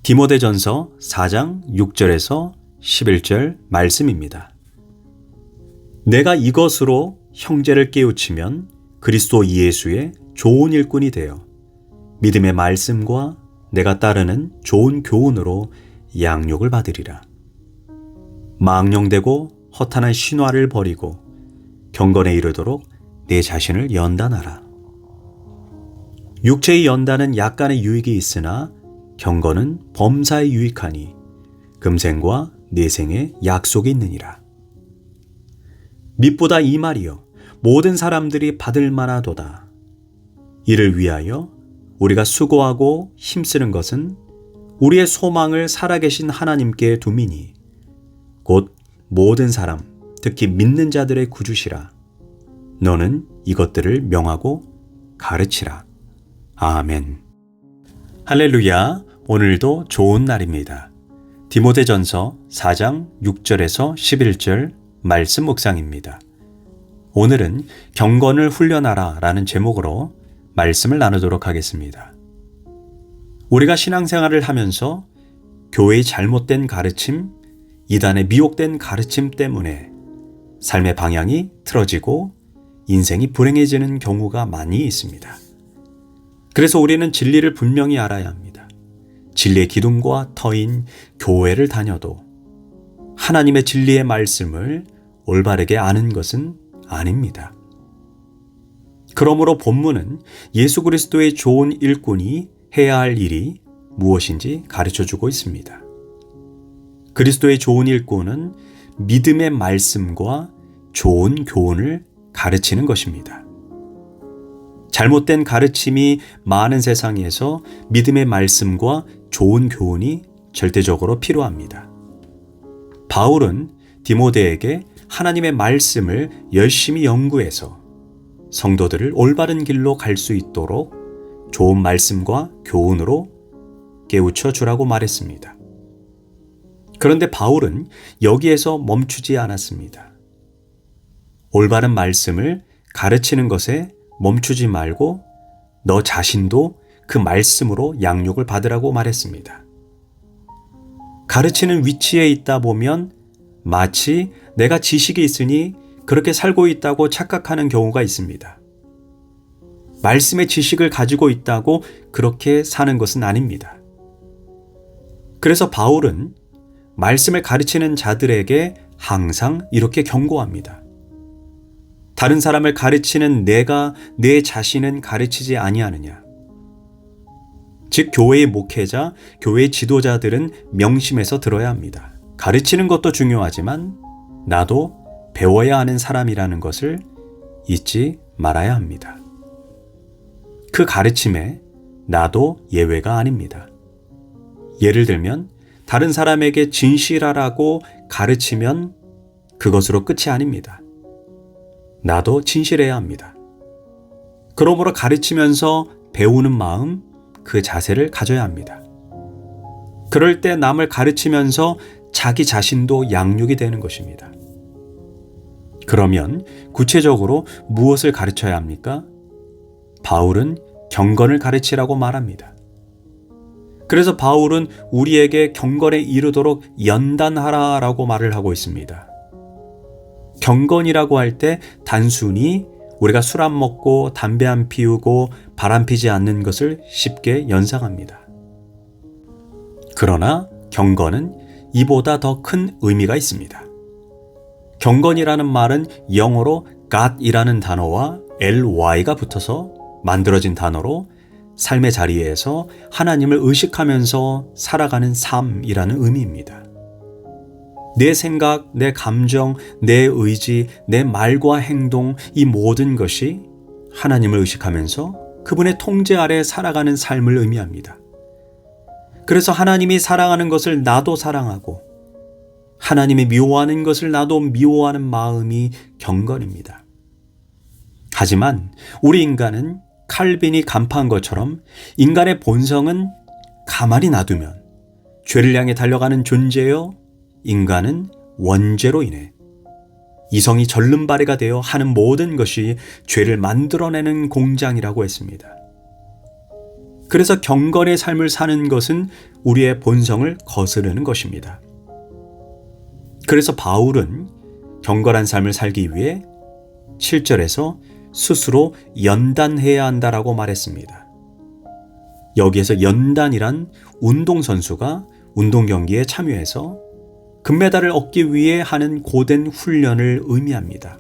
디모데전서 4장 6절에서 11절 말씀입니다. 내가 이것으로 형제를 깨우치면 그리스도 예수의 좋은 일꾼이 되어 믿음의 말씀과 내가 따르는 좋은 교훈으로 양육을 받으리라. 망령되고 허탄한 신화를 버리고 경건에 이르도록 내 자신을 연단하라. 육체의 연단은 약간의 유익이 있으나 경건은 범사에 유익하니 금생과 내생에 약속이 있느니라. mit보다 이 말이여 모든 사람들이 받을 만하도다. 이를 위하여 우리가 수고하고 힘쓰는 것은 우리의 소망을 살아계신 하나님께 두미니 곧 모든 사람 특히 믿는 자들의 구주시라. 너는 이것들을 명하고 가르치라. 아멘. 할렐루야. 오늘도 좋은 날입니다. 디모데전서 4장 6절에서 11절 말씀 묵상입니다. 오늘은 경건을 훈련하라 라는 제목으로 말씀을 나누도록 하겠습니다. 우리가 신앙생활을 하면서 교회의 잘못된 가르침, 이단의 미혹된 가르침 때문에 삶의 방향이 틀어지고 인생이 불행해지는 경우가 많이 있습니다. 그래서 우리는 진리를 분명히 알아야 합니다. 진리의 기둥과 터인 교회를 다녀도 하나님의 진리의 말씀을 올바르게 아는 것은 아닙니다. 그러므로 본문은 예수 그리스도의 좋은 일꾼이 해야 할 일이 무엇인지 가르쳐주고 있습니다. 그리스도의 좋은 일꾼은 믿음의 말씀과 좋은 교훈을 가르치는 것입니다. 잘못된 가르침이 많은 세상에서 믿음의 말씀과 좋은 교훈이 절대적으로 필요합니다. 바울은 디모데에게 하나님의 말씀을 열심히 연구해서 성도들을 올바른 길로 갈 수 있도록 좋은 말씀과 교훈으로 깨우쳐 주라고 말했습니다. 그런데 바울은 여기에서 멈추지 않았습니다. 올바른 말씀을 가르치는 것에 멈추지 말고 너 자신도 그 말씀으로 양육을 받으라고 말했습니다. 가르치는 위치에 있다 보면 마치 내가 지식이 있으니 그렇게 살고 있다고 착각하는 경우가 있습니다. 말씀의 지식을 가지고 있다고 그렇게 사는 것은 아닙니다. 그래서 바울은 말씀을 가르치는 자들에게 항상 이렇게 경고합니다. 다른 사람을 가르치는 내가 내 자신은 가르치지 아니하느냐. 즉 교회의 목회자, 교회의 지도자들은 명심해서 들어야 합니다. 가르치는 것도 중요하지만 나도 배워야 하는 사람이라는 것을 잊지 말아야 합니다. 그 가르침에 나도 예외가 아닙니다. 예를 들면 다른 사람에게 진실하라고 가르치면 그것으로 끝이 아닙니다. 나도 진실해야 합니다. 그러므로 가르치면서 배우는 마음, 그 자세를 가져야 합니다. 그럴 때 남을 가르치면서 자기 자신도 양육이 되는 것입니다. 그러면 구체적으로 무엇을 가르쳐야 합니까? 바울은 경건을 가르치라고 말합니다. 그래서 바울은 우리에게 경건에 이르도록 연단하라라고 말을 하고 있습니다. 경건이라고 할 때 단순히 우리가 술 안 먹고 담배 안 피우고 바람 피지 않는 것을 쉽게 연상합니다. 그러나 경건은 이보다 더 큰 의미가 있습니다. 경건이라는 말은 영어로 God이라는 단어와 ly가 붙어서 만들어진 단어로 삶의 자리에서 하나님을 의식하면서 살아가는 삶이라는 의미입니다. 내 생각, 내 감정, 내 의지, 내 말과 행동, 이 모든 것이 하나님을 의식하면서 그분의 통제 아래 살아가는 삶을 의미합니다. 그래서 하나님이 사랑하는 것을 나도 사랑하고 하나님이 미워하는 것을 나도 미워하는 마음이 경건입니다. 하지만 우리 인간은 칼빈이 간파한 것처럼 인간의 본성은 가만히 놔두면 죄를 향해 달려가는 존재여 인간은 원죄로 인해 이성이 절름발이가 되어 하는 모든 것이 죄를 만들어내는 공장이라고 했습니다. 그래서 경건의 삶을 사는 것은 우리의 본성을 거스르는 것입니다. 그래서 바울은 경건한 삶을 살기 위해 7절에서 스스로 연단해야 한다라고 말했습니다. 여기에서 연단이란 운동선수가 운동 경기에 참여해서 금메달을 얻기 위해 하는 고된 훈련을 의미합니다.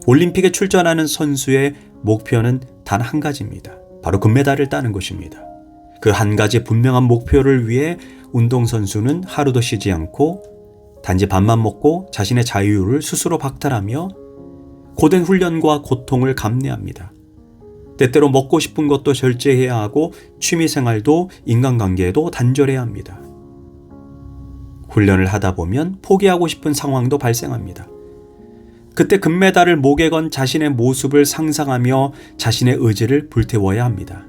올림픽에 출전하는 선수의 목표는 단 한 가지입니다. 바로 금메달을 따는 것입니다. 그 한 가지 분명한 목표를 위해 운동선수는 하루도 쉬지 않고 단지 밥만 먹고 자신의 자유를 스스로 박탈하며 고된 훈련과 고통을 감내합니다. 때때로 먹고 싶은 것도 절제해야 하고 취미생활도 인간관계에도 단절해야 합니다. 훈련을 하다 보면 포기하고 싶은 상황도 발생합니다. 그때 금메달을 목에 건 자신의 모습을 상상하며 자신의 의지를 불태워야 합니다.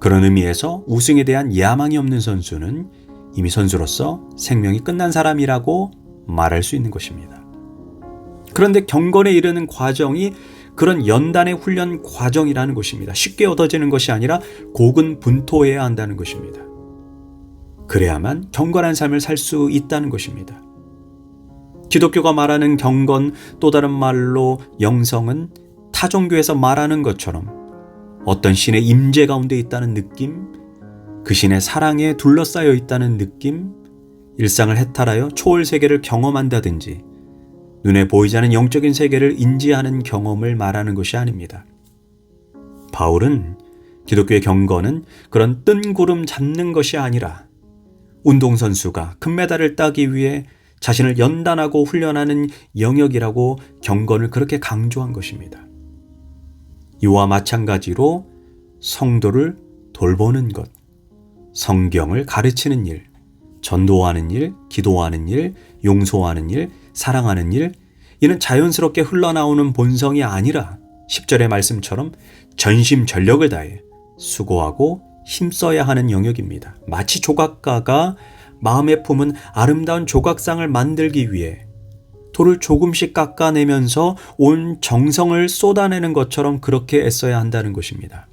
그런 의미에서 우승에 대한 야망이 없는 선수는 이미 선수로서 생명이 끝난 사람이라고 말할 수 있는 것입니다. 그런데 경건에 이르는 과정이 그런 연단의 훈련 과정이라는 것입니다. 쉽게 얻어지는 것이 아니라 고군분투해야 한다는 것입니다. 그래야만 경건한 삶을 살 수 있다는 것입니다. 기독교가 말하는 경건, 또 다른 말로 영성은 타 종교에서 말하는 것처럼 어떤 신의 임재 가운데 있다는 느낌, 그 신의 사랑에 둘러싸여 있다는 느낌, 일상을 해탈하여 초월 세계를 경험한다든지 눈에 보이지 않는 영적인 세계를 인지하는 경험을 말하는 것이 아닙니다. 바울은 기독교의 경건은 그런 뜬구름 잡는 것이 아니라 운동선수가 금메달을 따기 위해 자신을 연단하고 훈련하는 영역이라고 경건을 그렇게 강조한 것입니다. 이와 마찬가지로 성도를 돌보는 것, 성경을 가르치는 일, 전도하는 일, 기도하는 일, 용서하는 일, 사랑하는 일, 이는 자연스럽게 흘러나오는 본성이 아니라 10절의 말씀처럼 전심전력을 다해 수고하고 힘써야 하는 영역입니다. 마치 조각가가 마음에 품은 아름다운 조각상을 만들기 위해 돌을 조금씩 깎아내면서 온 정성을 쏟아내는 것처럼 그렇게 애써야 한다는 것입니다.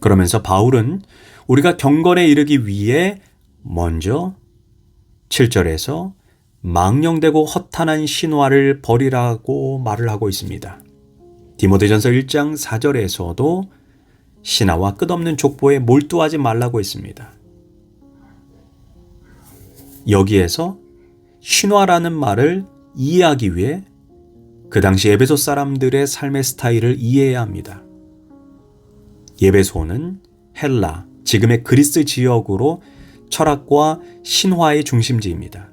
그러면서 바울은 우리가 경건에 이르기 위해 먼저 7절에서 망령되고 허탄한 신화를 버리라고 말을 하고 있습니다. 디모데전서 1장 4절에서도 신화와 끝없는 족보에 몰두하지 말라고 했습니다. 여기에서 신화라는 말을 이해하기 위해 그 당시 에베소 사람들의 삶의 스타일을 이해해야 합니다. 에베소는 헬라, 지금의 그리스 지역으로 철학과 신화의 중심지입니다.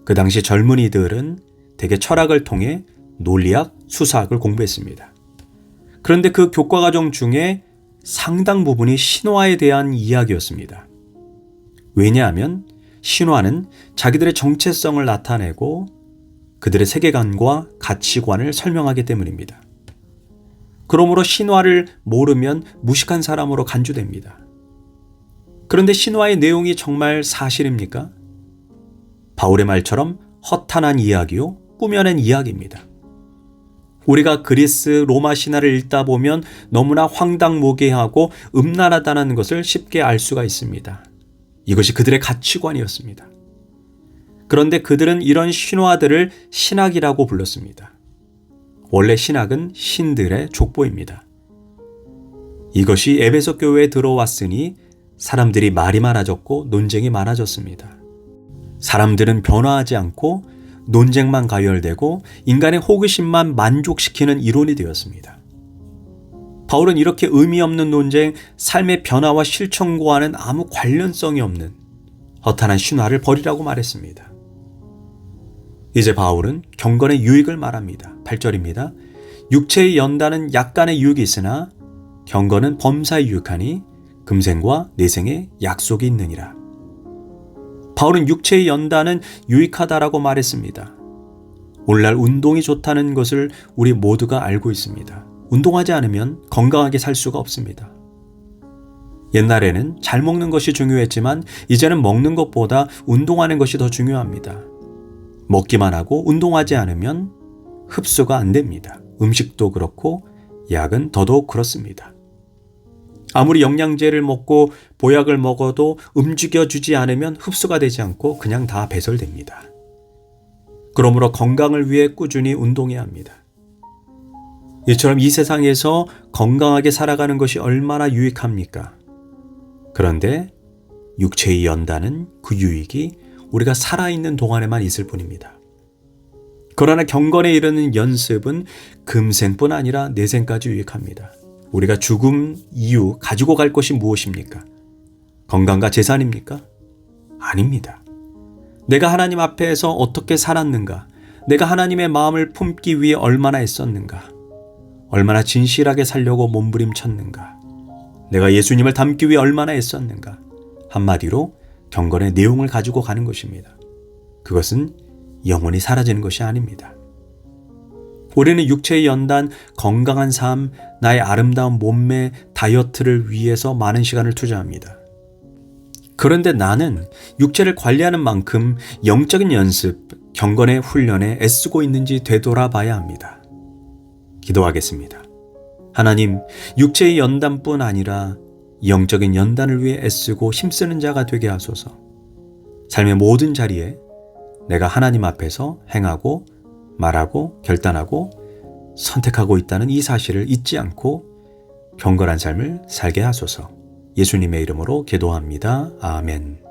그 당시 젊은이들은 대개 철학을 통해 논리학, 수사학을 공부했습니다. 그런데 그 교과과정 중에 상당 부분이 신화에 대한 이야기였습니다. 왜냐하면 신화는 자기들의 정체성을 나타내고 그들의 세계관과 가치관을 설명하기 때문입니다. 그러므로 신화를 모르면 무식한 사람으로 간주됩니다. 그런데 신화의 내용이 정말 사실입니까? 바울의 말처럼 허탄한 이야기요, 꾸며낸 이야기입니다. 우리가 그리스, 로마 신화를 읽다 보면 너무나 황당무계하고 음란하다는 것을 쉽게 알 수가 있습니다. 이것이 그들의 가치관이었습니다. 그런데 그들은 이런 신화들을 신학이라고 불렀습니다. 원래 신학은 신들의 족보입니다. 이것이 에베소 교회에 들어왔으니 사람들이 말이 많아졌고 논쟁이 많아졌습니다. 사람들은 변화하지 않고 논쟁만 가열되고 인간의 호기심만 만족시키는 이론이 되었습니다. 바울은 이렇게 의미 없는 논쟁, 삶의 변화와 실천과는 아무 관련성이 없는 허탄한 신화를 버리라고 말했습니다. 이제 바울은 경건의 유익을 말합니다. 8절입니다. 육체의 연단은 약간의 유익이 있으나 경건은 범사에 유익하니 금생과 내생에 약속이 있느니라. 바울은 육체의 연단은 유익하다라고 말했습니다. 오늘날 운동이 좋다는 것을 우리 모두가 알고 있습니다. 운동하지 않으면 건강하게 살 수가 없습니다. 옛날에는 잘 먹는 것이 중요했지만 이제는 먹는 것보다 운동하는 것이 더 중요합니다. 먹기만 하고 운동하지 않으면 흡수가 안 됩니다. 음식도 그렇고 약은 더더욱 그렇습니다. 아무리 영양제를 먹고 보약을 먹어도 움직여주지 않으면 흡수가 되지 않고 그냥 다 배설됩니다. 그러므로 건강을 위해 꾸준히 운동해야 합니다. 이처럼 이 세상에서 건강하게 살아가는 것이 얼마나 유익합니까? 그런데 육체의 연단은 그 유익이 우리가 살아있는 동안에만 있을 뿐입니다. 그러나 경건에 이르는 연습은 금생뿐 아니라 내생까지 유익합니다. 우리가 죽음 이후 가지고 갈 것이 무엇입니까? 건강과 재산입니까? 아닙니다. 내가 하나님 앞에서 어떻게 살았는가? 내가 하나님의 마음을 품기 위해 얼마나 애썼는가? 얼마나 진실하게 살려고 몸부림쳤는가? 내가 예수님을 닮기 위해 얼마나 애썼는가? 한마디로 경건의 내용을 가지고 가는 것입니다. 그것은 영원히 사라지는 것이 아닙니다. 우리는 육체의 연단, 건강한 삶, 나의 아름다운 몸매, 다이어트를 위해서 많은 시간을 투자합니다. 그런데 나는 육체를 관리하는 만큼 영적인 연습, 경건의 훈련에 애쓰고 있는지 되돌아봐야 합니다. 기도하겠습니다. 하나님, 육체의 연단뿐 아니라 영적인 연단을 위해 애쓰고 힘쓰는 자가 되게 하소서. 삶의 모든 자리에 내가 하나님 앞에서 행하고 말하고 결단하고 선택하고 있다는 이 사실을 잊지 않고 경건한 삶을 살게 하소서. 예수님의 이름으로 기도합니다. 아멘.